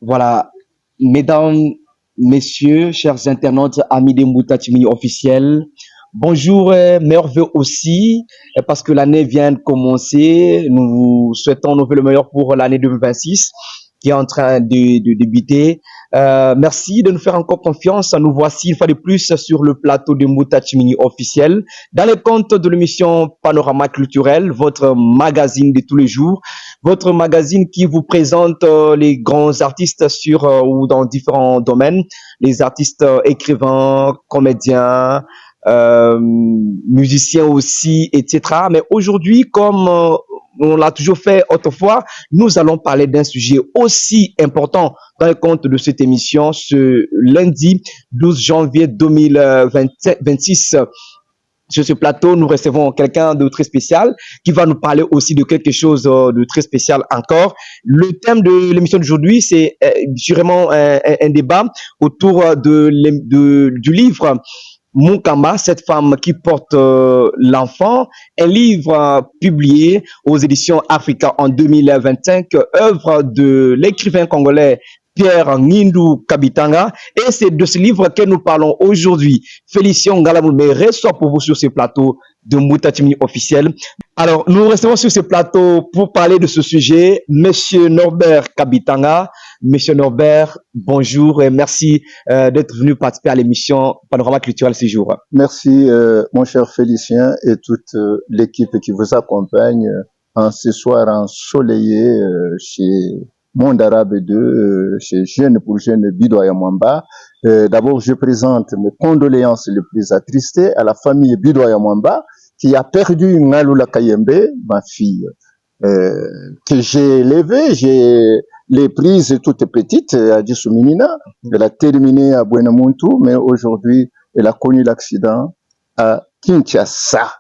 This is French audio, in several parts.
Voilà, mesdames, messieurs, chers internautes, amis des Moutatimini officiels, bonjour, meilleurs vœux aussi, parce que l'année vient de commencer. Nous vous souhaitons nous le meilleur pour l'année 2026 qui est en train de débuter. Merci de nous faire encore confiance. Nous voici une fois de plus sur le plateau de Moutatimini officiel, dans les comptes de l'émission Panorama culturel, votre magazine de tous les jours, votre magazine qui vous présente les grands artistes sur ou dans différents domaines, les artistes écrivains, comédiens, musiciens aussi, etc. Mais aujourd'hui, comme on l'a toujours fait autrefois, nous allons parler d'un sujet aussi important dans le compte de cette émission ce lundi 12 janvier 2026. Sur ce plateau, nous recevons quelqu'un de très spécial qui va nous parler aussi de quelque chose de très spécial encore. Le thème de l'émission d'aujourd'hui, c'est sûrement un débat autour du livre Munkamba, cette femme qui porte l'enfant, un livre publié aux éditions Africa en 2025, œuvre de l'écrivain congolais Pierre Ngindou Kabitanga. Et c'est de ce livre que nous parlons aujourd'hui. Félicien Ngalamoumbe reçoit pour vous sur ce plateau de Moutatimini officiel. Alors, nous recevons sur ce plateau pour parler de ce sujet Monsieur Norbert Kabitanga. Monsieur Norbert, bonjour et merci d'être venu participer à l'émission Panorama culturel ce jour. Merci, mon cher Félicien et toute l'équipe qui vous accompagne en ce soir ensoleillé chez Monde Arabe 2, chez Jeunes pour Jeunes Bidoya Mwamba. D'abord, je présente mes condoléances les plus attristées à la famille Bidoya Mwamba qui a perdu Ngalula Kayembe, ma fille, que j'ai élevée, j'ai les prises toutes petites à Dissouminina. Elle a terminé à Buenamuntu, mais aujourd'hui, elle a connu l'accident à Kinshasa.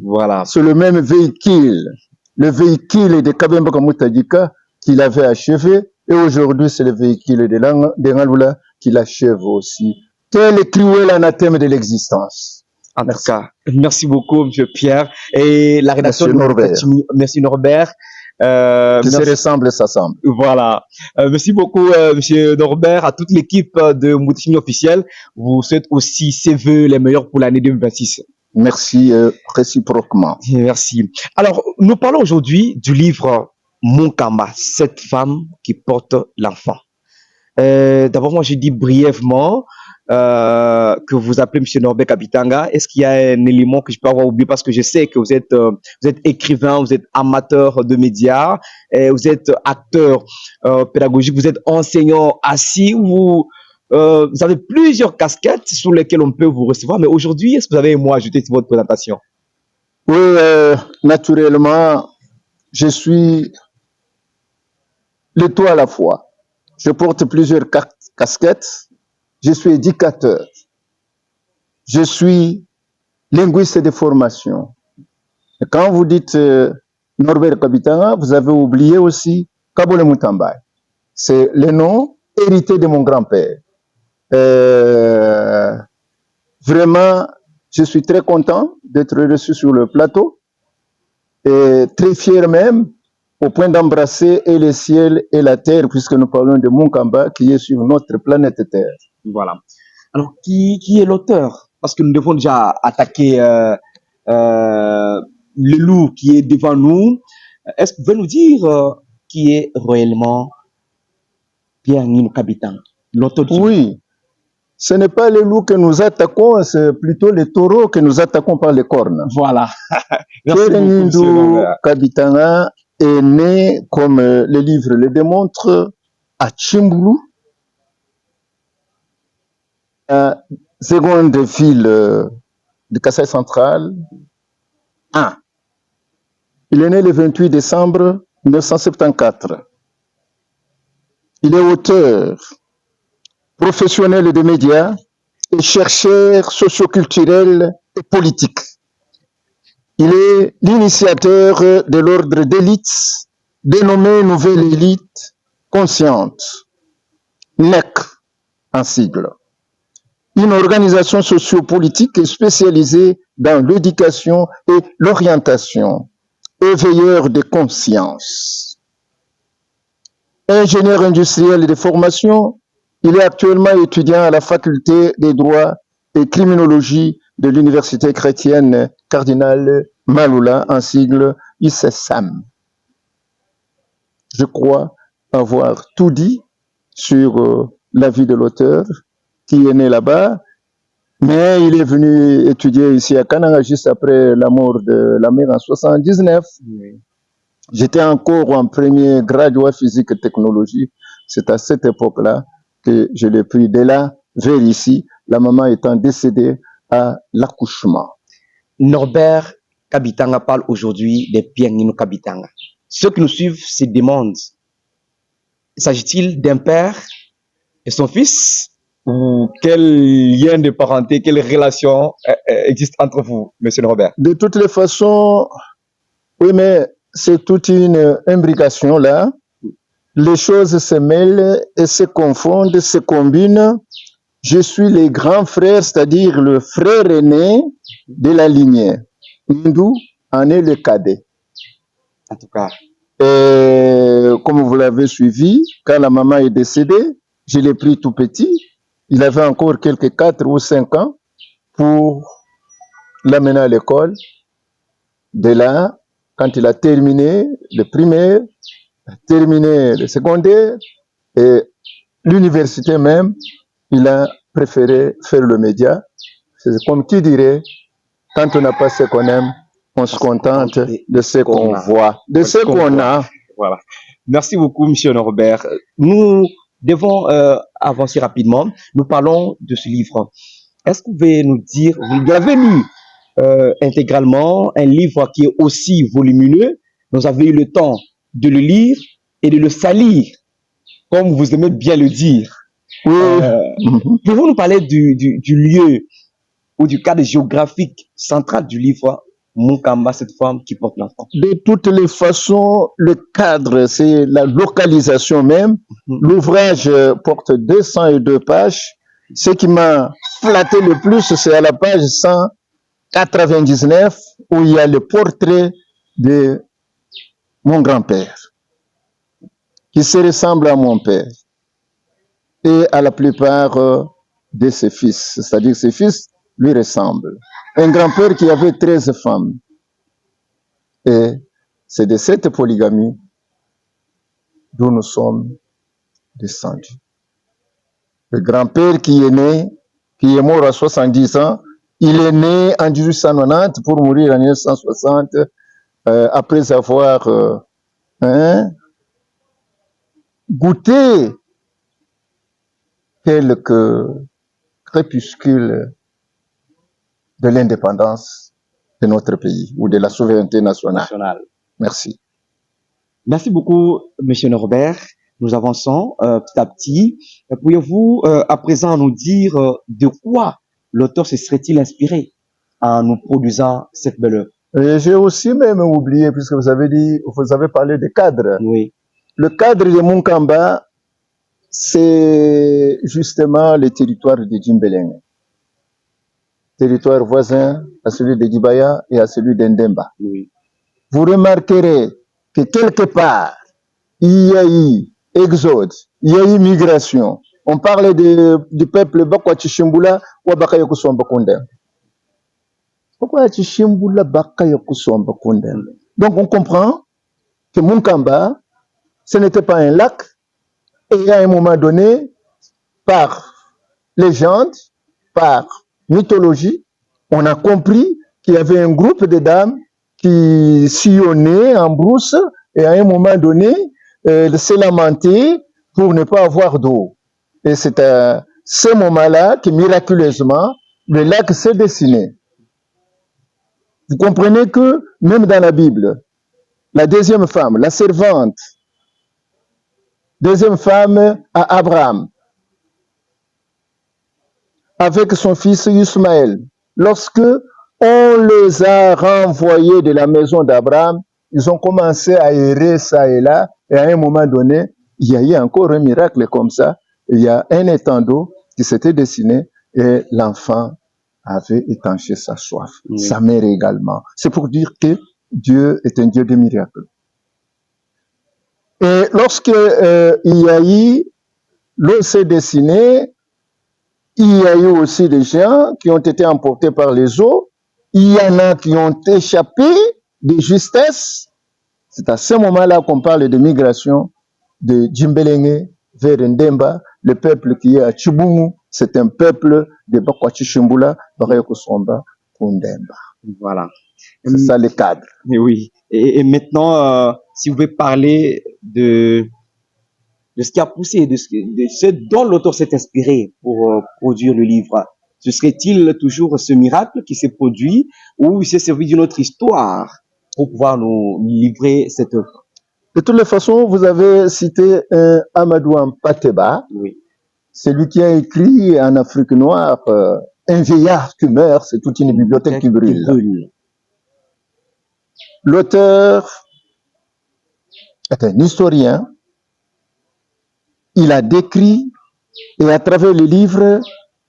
Voilà. C'est le même véhicule, le véhicule de Kabemba Kamutadika qu'il avait achevé, et aujourd'hui c'est le véhicule de Ngalula qui l'achève aussi. Quel est cruel anathème de l'existence. En tout cas, merci beaucoup, M. Pierre. Et la rédaction Monsieur Norbert. Merci Norbert. Qui se ressemble, s'assemble. Voilà. Merci beaucoup, Monsieur Norbert, à toute l'équipe de Moutatimini officiel. Vous souhaite aussi ses vœux les meilleurs pour l'année 2026. Merci réciproquement. Merci. Alors, nous parlons aujourd'hui du livre Munkamba, cette femme qui porte l'enfant. D'abord, moi, je dis brièvement que vous appelez M. Norbert Kabitanga. Est-ce qu'il y a un élément que je peux avoir oublié parce que je sais que vous êtes écrivain, vous êtes amateur de médias, vous êtes acteur pédagogique, vous êtes enseignant assis, vous avez plusieurs casquettes sur lesquelles on peut vous recevoir. Mais aujourd'hui, est-ce que vous avez un mot à ajouter sur votre présentation? Oui, naturellement, je suis le tout à la fois. Je porte plusieurs casquettes. Je suis éducateur. Je suis linguiste de formation. Et quand vous dites Norbert Kabitanga, vous avez oublié aussi Kabole Mutambai. C'est le nom hérité de mon grand-père. Vraiment, je suis très content d'être reçu sur le plateau et très fier même au point d'embrasser et le ciel et la terre, puisque nous parlons de Munkamba qui est sur notre planète Terre. Voilà. Alors, qui est l'auteur? Parce que nous devons déjà attaquer le loup qui est devant nous. Est-ce que vous pouvez nous dire qui est réellement Pierre Ngindou Kabitanga, l'auteur du livre? Oui, ce n'est pas les loups que nous attaquons, c'est plutôt les taureaux que nous attaquons par les cornes. Voilà. Pierre Ngindou Kabitanga est né, comme le livre le démontre, à Tchimboulou, seconde ville de Kassai central. Il est né le 28 décembre 1974. Il est auteur, professionnel de médias et chercheur socioculturel et politique. Il est l'initiateur de l'ordre d'élite dénommé Nouvelle Élite Consciente, NEC en sigle. Une organisation sociopolitique spécialisée dans l'éducation et l'orientation, éveilleur de conscience. ingénieur industriel de formation. Il est actuellement étudiant à la faculté des droits et criminologie de l'université chrétienne Cardinal Maloula, en sigle ICESAM. Je crois avoir tout dit sur la vie de l'auteur qui est né là-bas, mais il est venu étudier ici à Kananga juste après la mort de la mère en 79. Oui. J'étais encore en premier graduat physique et technologie. C'est à cette époque-là que je l'ai pris de là vers ici, la maman étant décédée à l'accouchement. Norbert Kabitanga parle aujourd'hui des Pianino Kabitanga. Ceux qui nous suivent se demandent, s'agit-il d'un père et son fils ou quel lien de parenté, quelle relation existe entre vous, monsieur Norbert? De toutes les façons, oui, mais c'est toute une imbrication là. Les choses se mêlent et se confondent, se combinent. Je suis le grand frère, c'est-à-dire le frère aîné de la lignée. Ndou en est le cadet. En tout cas. Et comme vous l'avez suivi, quand la maman est décédée, je l'ai pris tout petit. Il avait encore quelques 4 ou 5 ans pour l'amener à l'école. De là, quand il a terminé le primaire, terminé le secondaire et l'université même, il a préféré faire le média. C'est comme qui dirait, quand on n'a pas ce qu'on aime, on se contente de ce qu'on voit, de ce qu'on a. Voilà. Merci beaucoup, monsieur Norbert. Nous devons avancer rapidement. Nous parlons de ce livre. Est-ce que vous pouvez nous dire, vous l'avez lu intégralement, un livre qui est aussi volumineux. Vous avez eu le temps de le lire et de le salir, comme vous aimez bien le dire. Oui. Pouvez-vous nous parler du lieu ou du cadre géographique central du livre Munkamba, cette femme qui porte l'enfant? De toutes les façons, le cadre, c'est la localisation même. L'ouvrage porte 202 pages. Ce qui m'a flatté le plus, c'est à la page 199 où il y a le portrait de mon grand-père qui se ressemble à mon père et à la plupart de ses fils. C'est-à-dire ses fils lui ressemblent. Un grand-père qui avait 13 femmes. Et c'est de cette polygamie d'où nous sommes descendus. Le grand-père qui est né, qui est mort à 70 ans, il est né en 1890 pour mourir en 1960 après avoir goûté quelques crépuscules de l'indépendance de notre pays ou de la souveraineté nationale. Merci. Merci beaucoup, monsieur Norbert. Nous avançons petit à petit. Pourriez-vous à présent nous dire de quoi l'auteur se serait-il inspiré en nous produisant cette belle œuvre? J'ai aussi même oublié, puisque vous avez parlé de cadre. Oui. Le cadre de Munkamba, c'est justement le territoire de Djimbéleng. Territoire voisin à celui de Dibaya et à celui d'Endemba. Oui. Vous remarquerez que quelque part, il y a eu exode, il y a eu migration. On parle du peuple Bakwachichimbula ou Bakayokusomba Kundem. Pourquoi Chichimbula Bakayokusomba Kundem? Donc on comprend que Munkamba, ce n'était pas un lac, et à un moment donné, par légende, par mythologie, on a compris qu'il y avait un groupe de dames qui sillonnaient en brousse et à un moment donné, se lamentaient pour ne pas avoir d'eau. Et c'est à ce moment-là que miraculeusement, le lac s'est dessiné. Vous comprenez que même dans la Bible, la deuxième femme, la servante, deuxième femme à Abraham, avec son fils Ismaël, lorsque on les a renvoyés de la maison d'Abraham, ils ont commencé à errer ça et là, et à un moment donné, il y a eu encore un miracle comme ça. Il y a un étang d'eau qui s'était dessiné et l'enfant avait étanché sa soif. Oui. Sa mère également. C'est pour dire que Dieu est un Dieu de miracles. Et lorsque il y a eu, l'eau s'est dessinée, il y a eu aussi des gens qui ont été emportés par les eaux. Il y en a qui ont échappé de justesse. C'est à ce moment-là qu'on parle de migration de Djimbelenge vers Ndemba. Le peuple qui est à Chibungu, c'est un peuple de Bakwachichimbula, Bakayokosomba, Kundemba. Voilà. C'est ça le cadre. Et oui. Et maintenant, si vous pouvez parler de ce qui a poussé, de ce dont l'auteur s'est inspiré pour produire le livre. Ce serait-il toujours ce miracle qui s'est produit ou il s'est servi d'une autre histoire pour pouvoir nous livrer cette œuvre? De toutes les façons, vous avez cité Amadou Ampateba. Oui. C'est lui qui a écrit en Afrique noire Un vieillard qui meurt, c'est toute une bibliothèque qui brûle. L'auteur est un historien. Il a décrit, et à travers les livres,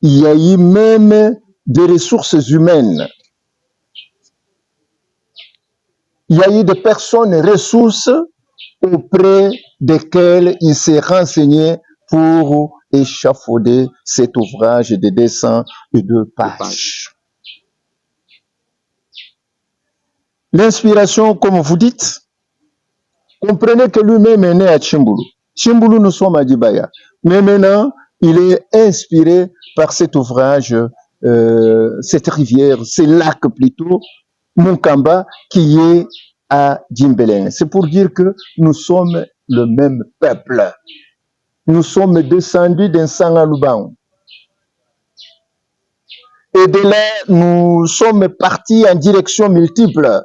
il y a eu même des ressources humaines. Il y a eu des personnes ressources auprès desquelles il s'est renseigné pour échafauder cet ouvrage de 202 pages. L'inspiration, comme vous dites, comprenez que lui-même est né à Chimbulu. Chimbulu, nous sommes à Dibaya. Mais maintenant, il est inspiré par cet ouvrage, cette rivière, ces lacs plutôt, Munkamba, qui est à Djimbelenge. C'est pour dire que nous sommes le même peuple. Nous sommes descendus d'un Sangaluban. Et de là, nous sommes partis en direction multiple.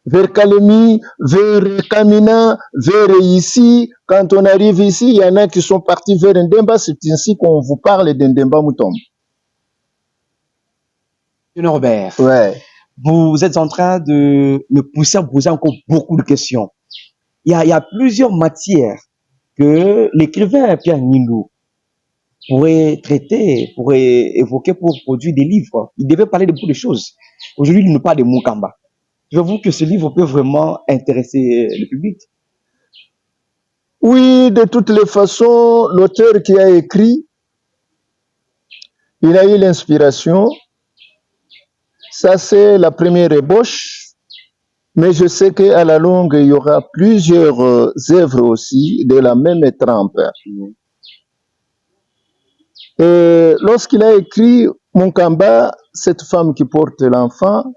Vers Kalemi, vers Kamina, vers ici. Quand on arrive ici, il y en a qui sont partis vers Ndemba. C'est ainsi qu'on vous parle d'Ndemba Moutom. Robert, Ouais. vous êtes en train de me pousser à poser encore beaucoup de questions. Il y a plusieurs matières que l'écrivain Pierre Nilou pourrait traiter, pourrait évoquer pour produire des livres. Il devait parler de beaucoup de choses. Aujourd'hui, il nous parle de Munkamba. Trouvez-vous que ce livre peut vraiment intéresser le public? Oui, de toutes les façons, l'auteur qui a écrit, il a eu l'inspiration. Ça, c'est la première ébauche. Mais je sais qu'à la longue, il y aura plusieurs œuvres aussi de la même trempe. Et lorsqu'il a écrit Munkamba, cette femme qui porte l'enfant,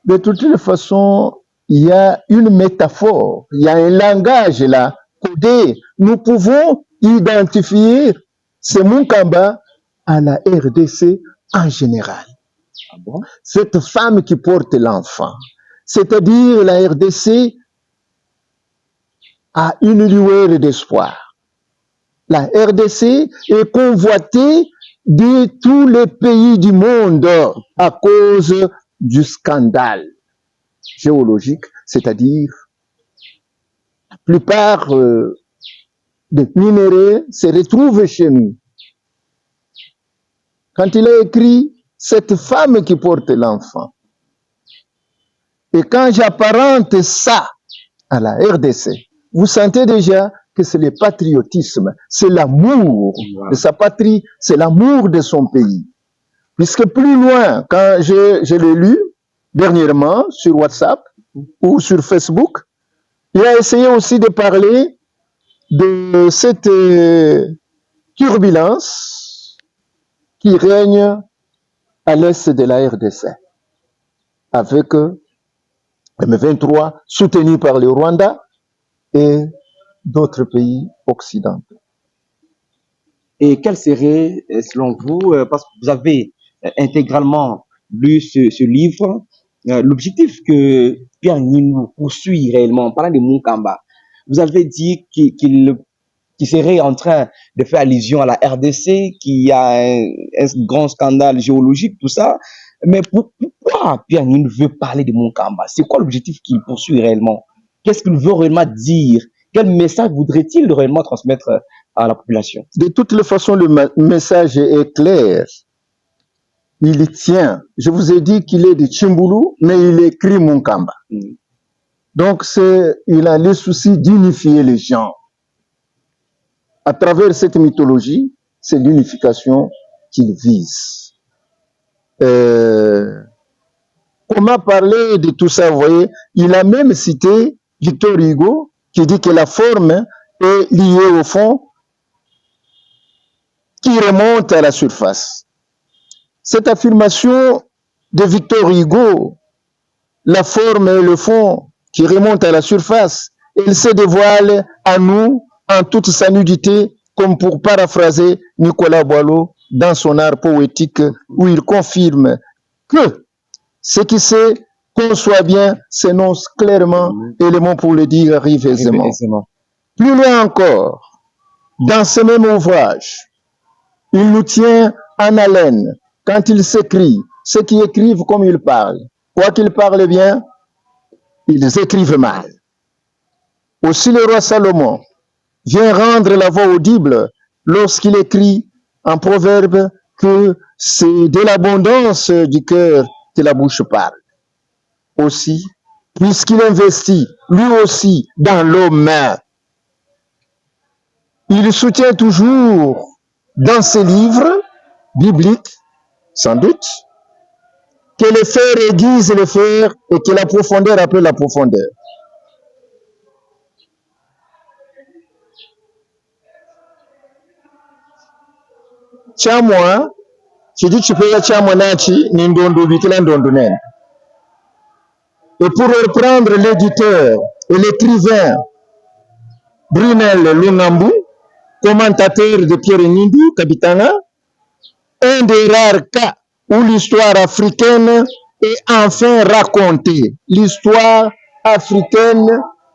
de toutes les façons, il y a une métaphore, il y a un langage là, codé. Nous pouvons identifier ce Munkamba à la RDC en général. Ah bon? Cette femme qui porte l'enfant, c'est-à-dire la RDC a une lueur d'espoir. La RDC est convoitée de tous les pays du monde à cause du scandale géologique, c'est-à-dire la plupart des minéraux se retrouvent chez nous. Quand il a écrit cette femme qui porte l'enfant, et quand j'apparente ça à la RDC, vous sentez déjà que c'est le patriotisme, c'est l'amour de sa patrie, c'est l'amour de son pays. Puisque plus loin, quand je l'ai lu dernièrement sur WhatsApp ou sur Facebook, il a essayé aussi de parler de cette turbulence qui règne à l'est de la RDC, avec M23 soutenu par le Rwanda et d'autres pays occidentaux. Et quel serait, selon vous, parce que vous avez intégralement lu ce livre, l'objectif que Pierre Nilou poursuit réellement en parlant de Munkamba? Vous avez dit qu'il serait en train de faire allusion à la RDC, qu'il y a un grand scandale géologique, tout ça. Mais pourquoi Pierre Nilou veut parler de Munkamba? C'est quoi l'objectif qu'il poursuit réellement? Qu'est-ce qu'il veut réellement dire? Quel message voudrait-il réellement transmettre à la population? De toutes les façons, le message est clair. Il tient. Je vous ai dit qu'il est de Chimbulu, mais il écrit Munkamba. Donc, il a le souci d'unifier les gens. À travers cette mythologie, c'est l'unification qu'il vise. Comment parler de tout ça, vous voyez? Il a même cité Victor Hugo, qui dit que la forme est liée au fond, qui remonte à la surface. Cette affirmation de Victor Hugo, la forme et le fond qui remontent à la surface, elle se dévoile à nous en toute sa nudité, comme pour paraphraser Nicolas Boileau dans son art poétique, où il confirme que ce qui se conçoit bien s'énonce clairement et le mot pour le dire arrive aisément. Plus loin encore, dans ce même ouvrage, il nous tient en haleine quand il s'écrit, ceux qui écrivent comme ils parlent. Quoi qu'ils parlent bien, ils écrivent mal. Aussi le roi Salomon vient rendre la voix audible lorsqu'il écrit en proverbe que c'est de l'abondance du cœur que la bouche parle. Aussi, puisqu'il investit lui aussi dans l'homme, il soutient toujours dans ses livres bibliques, sans doute, que le fer aiguise le fer et que la profondeur appelle la profondeur. Chamwa, chidi chipeya chamwa nachi ni ndondo bikila ndondo nene. Et pour reprendre l'éditeur et l'écrivain Brunel Lungambu, commentateur de Pierre Nindu Kabitanga, un des rares cas où l'histoire africaine est enfin racontée. L'histoire africaine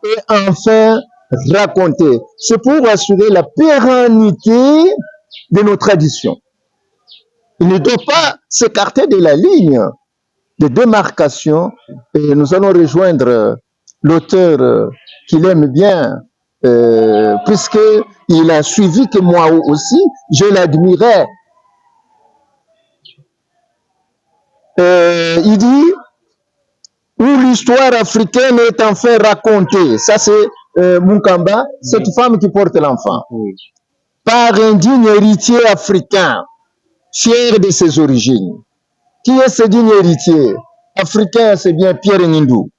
est enfin racontée. C'est pour assurer la pérennité de nos traditions. Il ne doit pas s'écarter de la ligne de démarcation et nous allons rejoindre l'auteur qu'il aime bien puisqu'il a suivi que moi aussi, je l'admirais. Il dit où l'histoire africaine est enfin racontée. Ça c'est Munkamba, cette femme qui porte l'enfant. Par un digne héritier africain, fier de ses origines. Qui est ce digne héritier africain? C'est bien Pierre Nindou.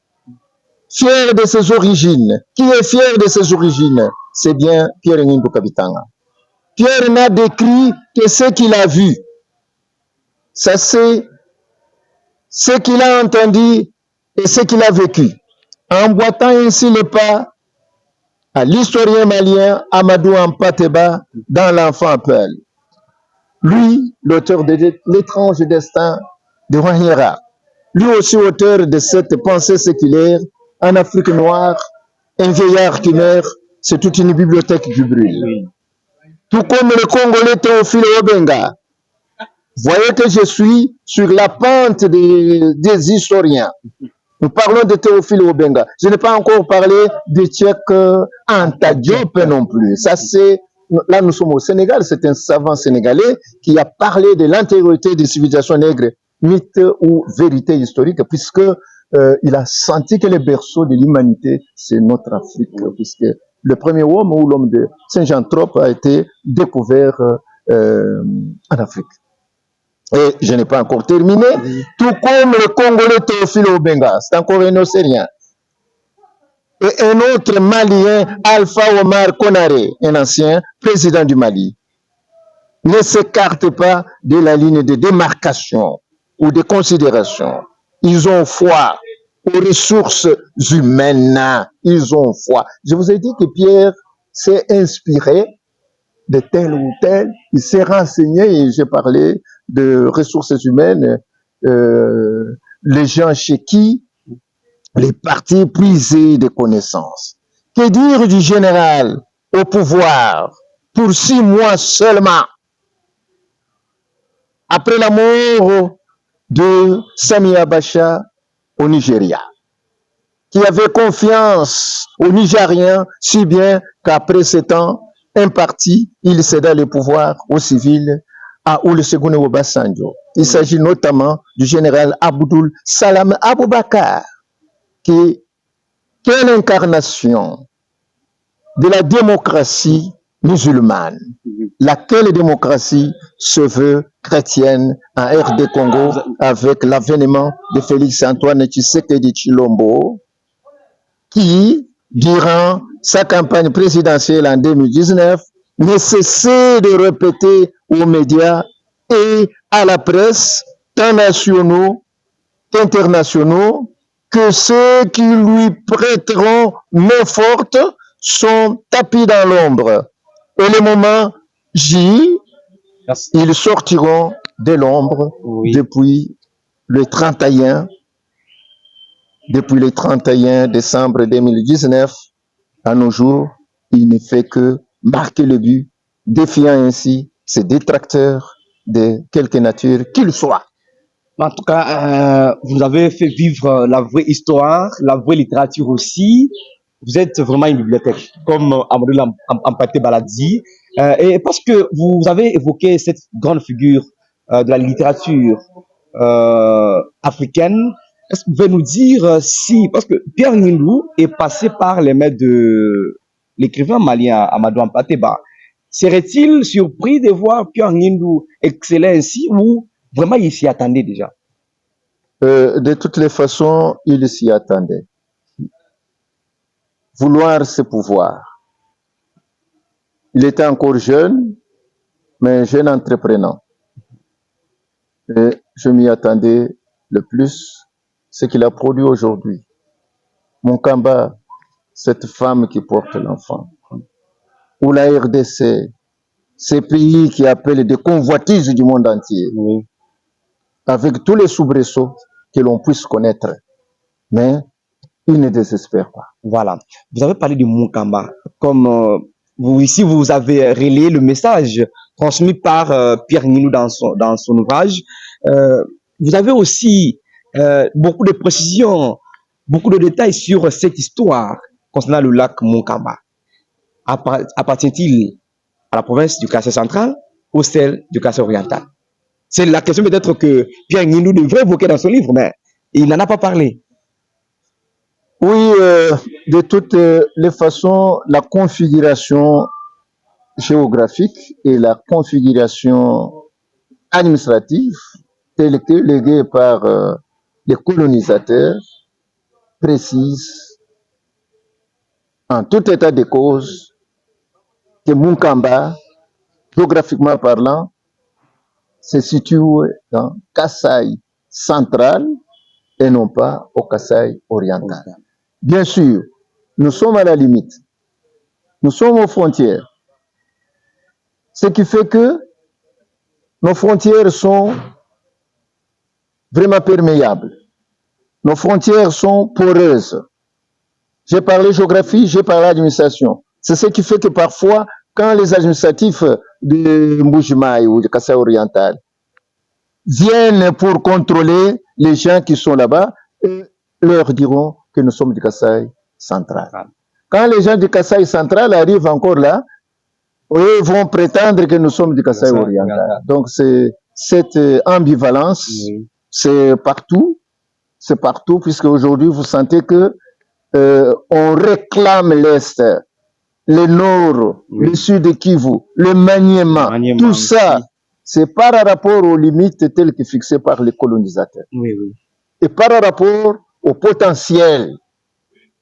Fier de ses origines. Qui est fier de ses origines? C'est bien Pierre Nindou Kabitanga. Pierre n'a décrit que ce qu'il a vu. Ça c'est ce qu'il a entendu et ce qu'il a vécu. Emboîtant ainsi le pas à l'historien malien Amadou Ampateba dans l'enfant Peul. Lui, l'auteur de L'étrange destin de Wanyera. Lui aussi auteur de cette pensée séculaire en Afrique noire, un vieillard qui meurt, c'est toute une bibliothèque qui brûle. Tout comme le Congolais Théophile Obenga. Voyez que je suis sur la pente des historiens. Nous parlons de Théophile Obenga. Je n'ai pas encore parlé de Tchèque Anta Diop non plus. Ça c'est, là nous sommes au Sénégal, c'est un savant sénégalais qui a parlé de l'antériorité des civilisations nègres, mythe ou vérité historique, puisque il a senti que le berceau de l'humanité, c'est notre Afrique, puisque le premier homme ou l'homme de Saint-Jean-Trop a été découvert en Afrique. Et je n'ai pas encore terminé, tout comme le Congolais Théophile Obenga, c'est encore un Océanien. Et un autre Malien, Alpha Omar Konaré, un ancien président du Mali, ne s'écarte pas de la ligne de démarcation ou de considération. Ils ont foi aux ressources humaines. Ils ont foi. Je vous ai dit que Pierre s'est inspiré de tel ou tel. Il s'est renseigné et j'ai parlé de ressources humaines, les gens chez qui les partis puisaient des connaissances. Que dire du général au pouvoir pour 6 mois seulement après la mort de Sami Abacha au Nigeria, qui avait confiance aux Nigériens si bien qu'après 7 ans, un parti, il céda le pouvoir aux civils à Olusegun Obasanjo. Il s'agit notamment du général Abdoul Salam Aboubakar, qui quelle incarnation de la démocratie musulmane, laquelle démocratie se veut chrétienne en RD Congo avec l'avènement de Félix Antoine Tshisekedi Tshilombo, qui, durant sa campagne présidentielle en 2019, ne cessait de répéter aux médias et à la presse, tant nationaux qu'internationaux, que ceux qui lui prêteront main forte sont tapis dans l'ombre. Et le moment J, Merci. ils sortiront de l'ombre Oui. depuis le 31 décembre 2019 à nos jours. Il ne fait que marquer le but, défiant ainsi ses détracteurs de quelque nature qu'ils soient. En tout cas, vous avez fait vivre la vraie histoire, la vraie littérature aussi. Vous êtes vraiment une bibliothèque, comme Amadou Ampaté Baladi. Et parce que vous avez évoqué cette grande figure de la littérature africaine, est-ce que vous pouvez nous dire si, parce que Pierre Ngindou est passé par les mains de l'écrivain malien Amadou Ampaté Ba, serait-il surpris de voir Pierre Ngindou exceller ainsi ou vraiment il s'y attendait déjà? De toutes les façons, il s'y attendait. Vouloir, c'est pouvoir. Il était encore jeune, mais un jeune entreprenant. Et je m'y attendais le plus, ce qu'il a produit aujourd'hui. Moukamba, cette femme qui porte l'enfant, ou la RDC, ces pays qui appellent des convoitises du monde entier, Oui. avec tous les soubresauts que l'on puisse connaître. Mais il ne désespère pas. Voilà. Vous avez parlé de Moukamba. Comme vous ici, vous avez relayé le message transmis par Pierre Ngindou dans son ouvrage. Vous avez aussi beaucoup de précisions, beaucoup de détails sur cette histoire concernant le lac Moukamba. Appartient-il à la province du Kassai central ou celle du Kassai oriental? C'est la question peut-être que Pierre Ngindou devrait évoquer dans son livre, mais il n'en a pas parlé. Oui, de toutes les façons, la configuration géographique et la configuration administrative telle que léguée par les colonisateurs précise en tout état de cause que Moukamba, géographiquement parlant, se situe dans Kassai central et non pas au Kassai oriental. Bien sûr, nous sommes à la limite. Nous sommes aux frontières. Ce qui fait que nos frontières sont vraiment perméables. Nos frontières sont poreuses. J'ai parlé géographie, j'ai parlé administration. C'est ce qui fait que parfois, quand les administratifs de Mbujimaï ou de Kassai oriental viennent pour contrôler les gens qui sont là-bas, leur diront que nous sommes du Kassai central. Quand les gens du Kassai central arrivent encore là, eux vont prétendre que nous sommes du Kassai oriental. Donc c'est cette ambivalence, c'est partout, puisque aujourd'hui vous sentez que on réclame l'Est, le Nord, le Sud de Kivu, le Maniema, tout ça, c'est par rapport aux limites telles que fixées par les colonisateurs. Et par rapport au potentiel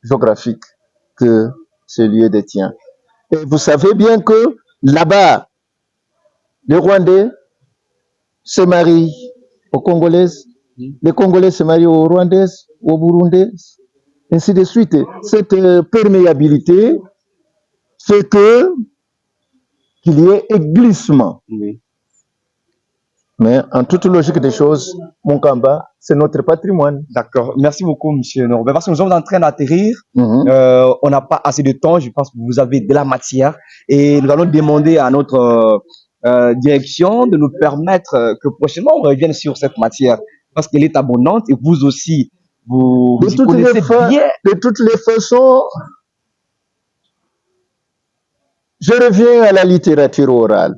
géographique que ce lieu détient. Et vous savez bien que là-bas, les Rwandais se marient aux Congolaises, les Congolais se marient aux Rwandaises, aux Burundais, ainsi de suite. Cette perméabilité fait qu'il y ait glissement. Mais en toute logique des choses, Moukamba, c'est notre patrimoine. D'accord. Merci beaucoup, monsieur Norbert. Parce que nous sommes en train d'atterrir. On n'a pas assez de temps. Je pense que vous avez de la matière. Et nous allons demander à notre direction de nous permettre que prochainement on revienne sur cette matière. Parce qu'elle est abondante et vous aussi, vous connaissez bien. De toutes les façons, je reviens à la littérature orale.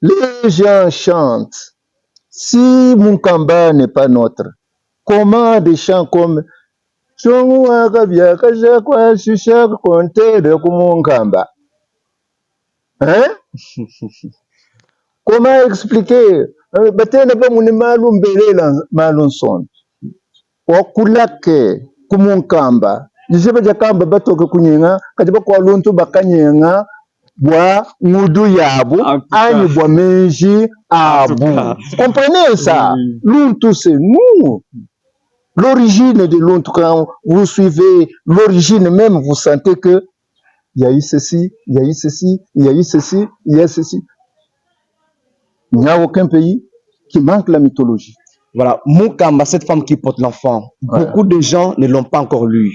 Les gens chantent. Si Moukamba n'est pas notre comment des chants comme Chongwa Biakaja Kwa Shisha Konte de Kumungamba. Hein? Comment expliquer? Batena ba muni malum belela malum son. Wakulake Kumungamba. Jisebe jakamba batoke kunyinga kajiba kwa luntu bakanyenga bwa ngudu yabu ani bwa menji abu. Comprenez ça? Oui. Luntu c'est nous. L'origine de l'untu, quand vous suivez l'origine même, vous sentez que il y a eu ceci, il y a eu ceci, il y a eu ceci, il y a ceci. Il n'y a aucun pays qui manque la mythologie. Voilà, Mukamba, cette femme qui porte l'enfant, Ouais. beaucoup de gens ne l'ont pas encore lu.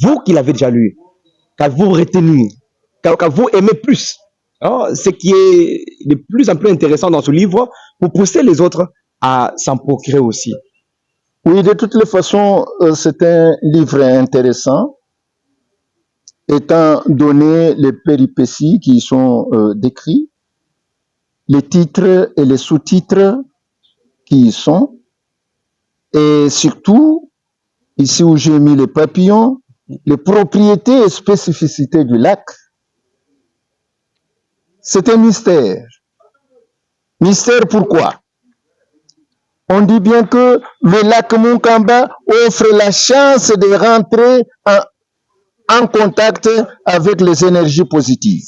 Vous qui l'avez déjà lu, qu'avez-vous retenu, qu'avez-vous aimé plus? Hein, ce qui est de plus en plus intéressant dans ce livre, pour pousser les autres à s'en procurer aussi. Oui, de toutes les façons, c'est un livre intéressant, étant donné les péripéties qui y sont décrits, les titres et les sous-titres qui y sont, et surtout, ici où j'ai mis les papillons, les propriétés et spécificités du lac. C'est un mystère. Mystère pourquoi? On dit bien que le lac Mukamba offre la chance de rentrer en contact avec les énergies positives.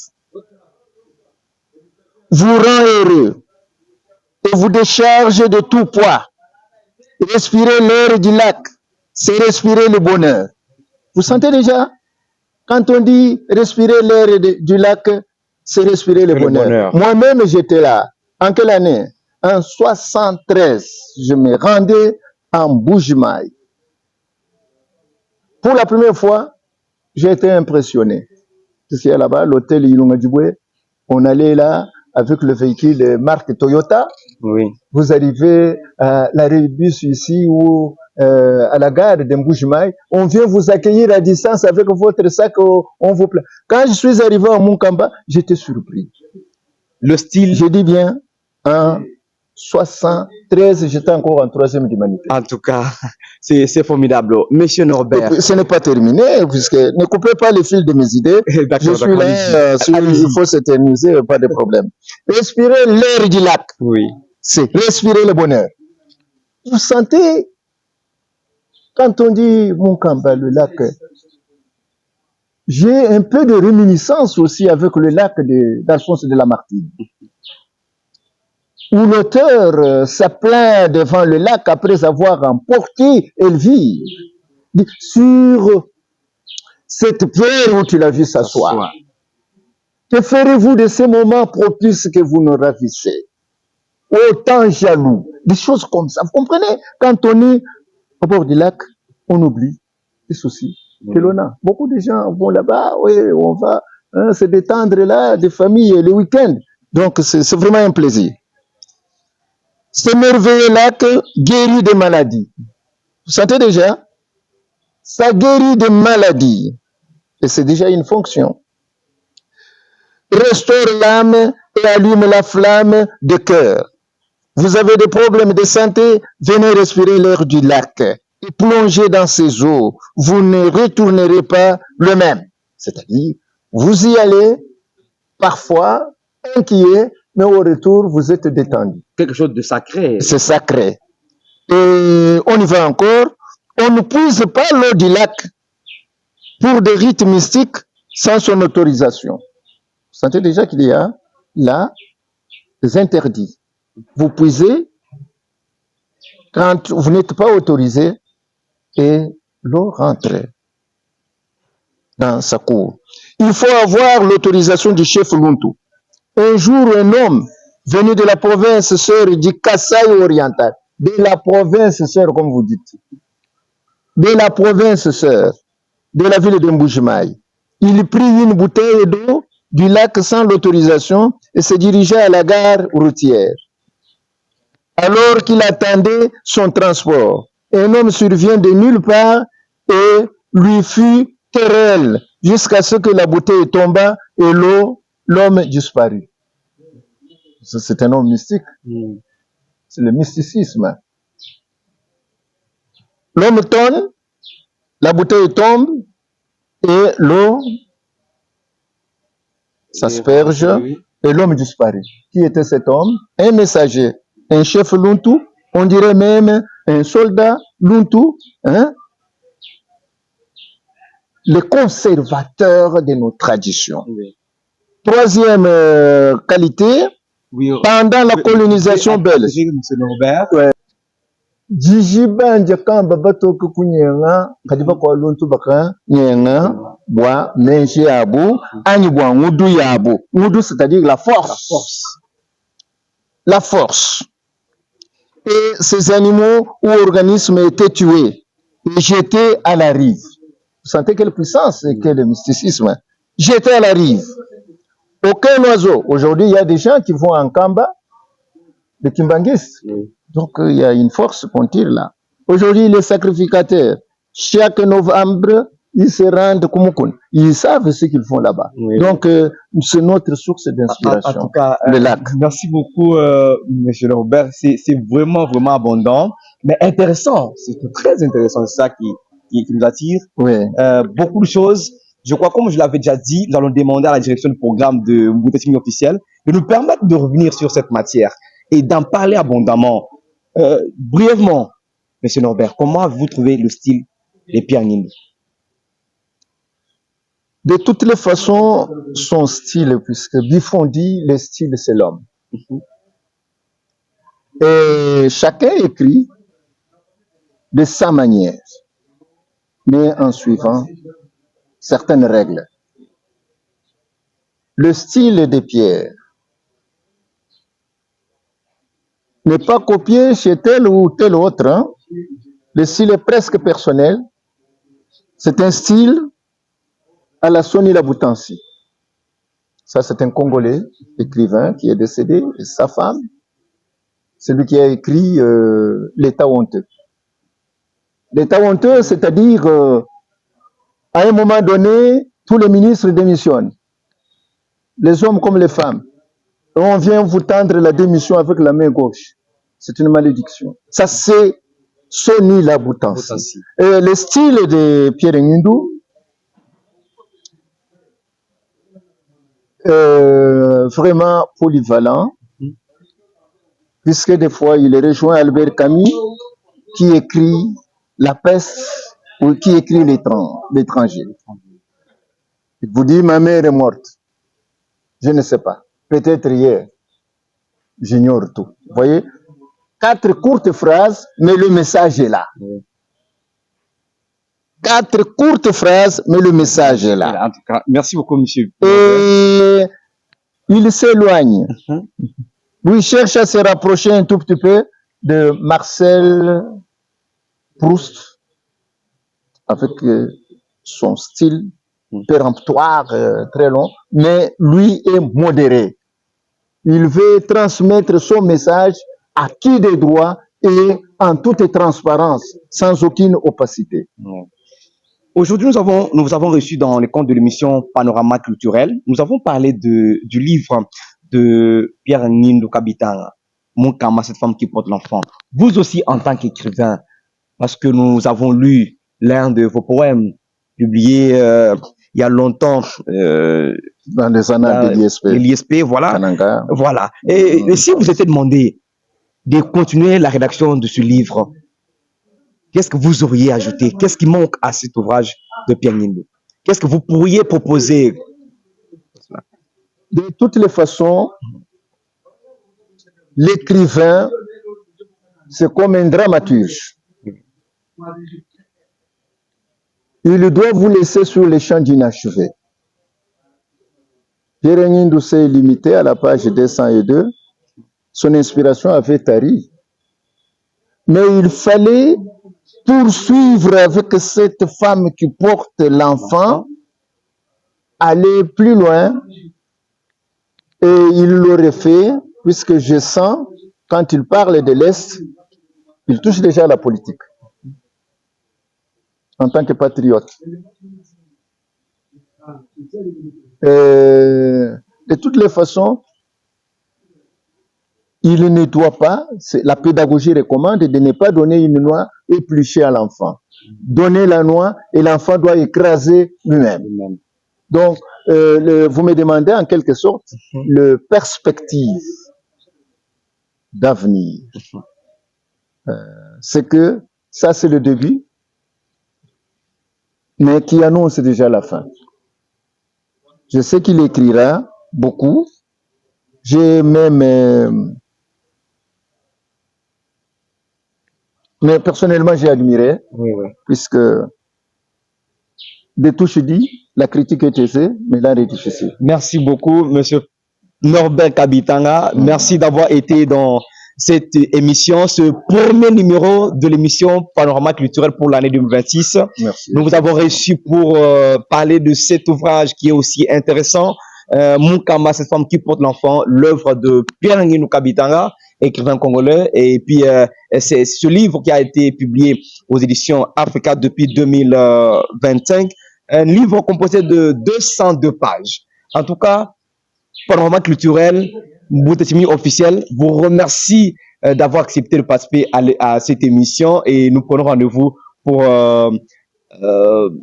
Vous rend heureux et vous décharge de tout poids. Respirer l'air du lac, c'est respirer le bonheur. Vous sentez déjà? Quand on dit respirer l'air du lac, c'est respirer le bonheur. Moi-même, j'étais là. En quelle année? En 73, je me rendais en Bujimaï. Pour la première fois, j'ai été impressionné. Parce que là-bas, l'hôtel Ilunga Djiboué, on allait là avec le véhicule de marque Toyota. Oui. Vous arrivez à l'arrêt bus ici ou à la gare de Mbujimaï, on vient vous accueillir à distance avec votre sac, on vous plaît. Quand je suis arrivé à Mukamba, j'étais surpris. Le style. Je dis bien, en 73, j'étais encore en troisième d'humanité. En tout cas, c'est formidable. Monsieur Norbert. Ce n'est pas terminé, puisque ne coupez pas le fil de mes idées. Je suis là, si il faut s'éterniser, pas de problème. Respirer l'air du lac. Oui. C'est respirer le bonheur. Vous sentez, quand on dit Mukamba, le lac, j'ai un peu de réminiscence aussi avec le lac d'Alphonse de Lamartine, où l'auteur se plaint devant le lac après avoir emporté Elvire sur cette pierre où tu l'as vu s'asseoir. Que ferez-vous de ces moments propices que vous nous ravissez? Autant jaloux, des choses comme ça. Vous comprenez? Quand on est au bord du lac, on oublie les soucis que l'on a. Beaucoup de gens vont là-bas, oui, on va se détendre là, des familles, le week-end. Donc, c'est vraiment un plaisir. Ce merveilleux lac guérit des maladies. Vous sentez déjà? Ça guérit des maladies. Et c'est déjà une fonction. Restaure l'âme et allume la flamme de cœur. Vous avez des problèmes de santé, venez respirer l'air du lac et plongez dans ces eaux. Vous ne retournerez pas le même. C'est-à-dire, vous y allez, parfois inquiet, mais au retour, vous êtes détendu. Quelque chose de sacré. C'est sacré. Et on y va encore. On ne puise pas l'eau du lac pour des rites mystiques sans son autorisation. Vous sentez déjà qu'il y a là des interdits. Vous puisez quand vous n'êtes pas autorisé et l'eau rentre dans sa cour. Il faut avoir l'autorisation du chef Luntu. Un jour, un homme venu de la province sœur du Kasaï oriental, de la province sœur comme vous dites, de la province sœur, de la ville de Mbujimaï, il prit une bouteille d'eau du lac sans l'autorisation et se dirigea à la gare routière. Alors qu'il attendait son transport, un homme survient de nulle part et lui fit querelle jusqu'à ce que la bouteille tomba et l'homme disparut. C'est un homme mystique. C'est le mysticisme. L'homme tourne, la bouteille tombe et l'eau s'asperge et l'homme disparaît. Qui était cet homme? Un messager, un chef Luntu, on dirait même un soldat Luntu, hein? Le conservateur de nos traditions. Troisième qualité, pendant la colonisation belge. Ouais. Jijibanja kamba batoka kunyenga kadiba kwa luntu baka nyenga bwa menji yabu ani bwa ngudu yabu. Ngudu c'est-à-dire la force. La force. Et ces animaux ou organismes étaient tués et jetés à la rive. Vous sentez quelle puissance et quel mysticisme. Jetés à la rive. Aucun oiseau. Aujourd'hui, il y a des gens qui vont en Kamba, des Kimbanguistes. Donc, il y a une force qu'on tire là. Aujourd'hui, les sacrificateurs, chaque novembre, ils se rendent Kumukun. Ils savent ce qu'ils font là-bas. Oui. Donc, c'est notre source d'inspiration. En tout cas, le lac. Merci beaucoup, Monsieur Robert. C'est vraiment, vraiment abondant, mais intéressant. C'est très intéressant. C'est ça qui nous attire. Oui. Beaucoup de choses. Je crois, comme je l'avais déjà dit, nous allons demander à la direction du programme de Moutetimi officiel de nous permettre de revenir sur cette matière et d'en parler abondamment. Brièvement, Monsieur Norbert, comment avez-vous trouvé le style des Pierre Ngindu? De toutes les façons, son style, puisque Buffon dit, le style, c'est l'homme. Et chacun écrit de sa manière, mais en suivant certaines règles. Le style de Pierre n'est pas copié chez tel ou tel autre. Hein. Le style est presque personnel. C'est un style à la Soni Laboutansi. Ça, c'est un Congolais, écrivain, qui est décédé, et sa femme. C'est lui qui a écrit L'État honteux. L'État honteux, c'est-à-dire, à un moment donné, tous les ministres démissionnent. Les hommes comme les femmes. Et on vient vous tendre la démission avec la main gauche. C'est une malédiction. Ça, c'est Soni Laboutansi. Et le style de Pierre Ngindu, vraiment polyvalent, puisque des fois il rejoint Albert Camus qui écrit La peste ou qui écrit L'étranger. Il vous dit ma mère est morte. Je ne sais pas. Peut-être hier. J'ignore tout. Vous voyez? 4 courtes phrases, mais le message est là. 4 courtes phrases, mais le message est là. En tout cas, merci beaucoup, monsieur. Et il s'éloigne. Oui, il cherche à se rapprocher un tout petit peu de Marcel Proust, avec son style péremptoire, très long, mais lui est modéré. Il veut transmettre son message à qui de droit et en toute transparence, sans aucune opacité. Aujourd'hui, nous avons reçu dans le compte de l'émission Panorama culturel, nous avons parlé du livre de Pierre Ngindu Kabitanga, Mon Kama, cette femme qui porte l'enfant. Vous aussi, en tant qu'écrivain, parce que nous avons lu l'un de vos poèmes publiés il y a longtemps dans les annales de l'ISP, voilà. Kananga. Voilà. Et si vous étiez demandé de continuer la rédaction de ce livre, qu'est-ce que vous auriez ajouté? Qu'est-ce qui manque à cet ouvrage de Pierre Ngindu? Qu'est-ce que vous pourriez proposer? De toutes les façons, l'écrivain, c'est comme un dramaturge. Il doit vous laisser sur les champs d'inachevé. Pierre Ngindu s'est limité à la page 202. Son inspiration avait tari. Mais il fallait poursuivre avec cette femme qui porte l'enfant, aller plus loin. Et il l'aurait fait, puisque je sens, quand il parle de l'Est, il touche déjà à la politique, en tant que patriote. De toutes les façons, il ne doit pas, la pédagogie recommande de ne pas donner une noix épluchée à l'enfant. Donner la noix et l'enfant doit écraser lui-même. Donc, vous me demandez en quelque sorte le perspective d'avenir. C'est que ça, c'est le début, mais qui annonce déjà la fin. Je sais qu'il écrira beaucoup. J'ai même... mais personnellement, j'ai admiré, puisque de tout je dis, la critique est aisée, mais l'art est difficile. Merci beaucoup, Monsieur Norbert Kabitanga. Merci d'avoir été dans cette émission, ce premier numéro de l'émission Panorama culturel pour l'année 2026. Merci. Nous vous avons reçu pour parler de cet ouvrage qui est aussi intéressant, Moukama, cette femme qui porte l'enfant, l'œuvre de Pierre Nguinou Kabitanga, écrivain congolais. Et puis, c'est ce livre qui a été publié aux éditions Africa depuis 2025. Un livre composé de 202 pages. En tout cas, Panorama culturel, Boutessimi officiel, vous remercie d'avoir accepté de participer à cette émission et nous prenons rendez-vous pour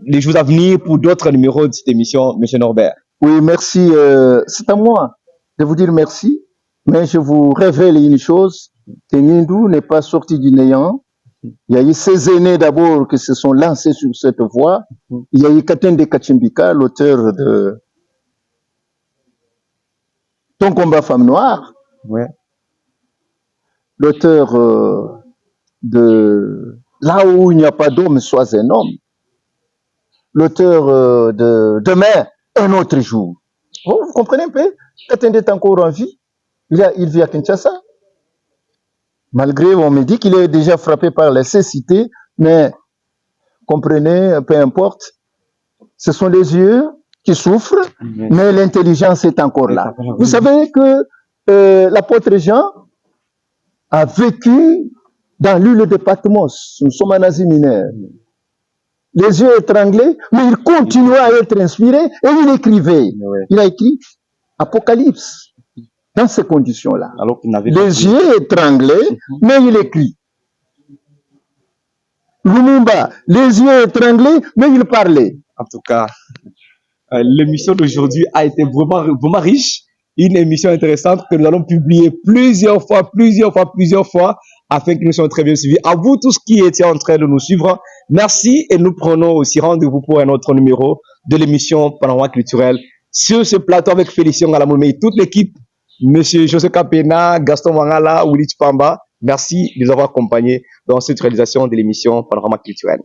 les jours à venir pour d'autres numéros de cette émission, Monsieur Norbert. Oui, merci. C'est à moi de vous dire merci, mais je vous révèle une chose, que Nindou n'est pas sorti du néant. Il y a eu ces aînés d'abord qui se sont lancés sur cette voie. Il y a eu Katende Kachimbika, l'auteur de Ton combat femme noire, l'auteur de Là où il n'y a pas d'homme, sois un homme, l'auteur de Demain, un autre jour. Vous comprenez un peu? Katende est encore en vie. Il vit à Kinshasa. Malgré, on me dit qu'il est déjà frappé par la cécité, mais comprenez, peu importe, ce sont les yeux qui souffrent, mais l'intelligence est encore là. Vous savez que l'apôtre Jean a vécu dans l'île de Patmos. Nous sommes en Asie mineure. Les yeux étranglés, mais il continuait à être inspiré et il écrivait. Il a écrit Apocalypse dans ces conditions-là. Les yeux étranglés, mais il écrit. Lumumba, les yeux étranglés, mais il parlait. En tout cas, l'émission d'aujourd'hui a été vraiment riche. Une émission intéressante que nous allons publier plusieurs fois, afin que nous soyons très bien suivis. À vous tous qui étiez en train de nous suivre, merci et nous prenons aussi rendez-vous pour un autre numéro de l'émission Panorama culturel sur ce plateau avec Félicien Galamoume et toute l'équipe, Monsieur José Kapena, Gaston Wangala, Willy Chipamba. Merci de nous avoir accompagnés dans cette réalisation de l'émission Panorama culturel.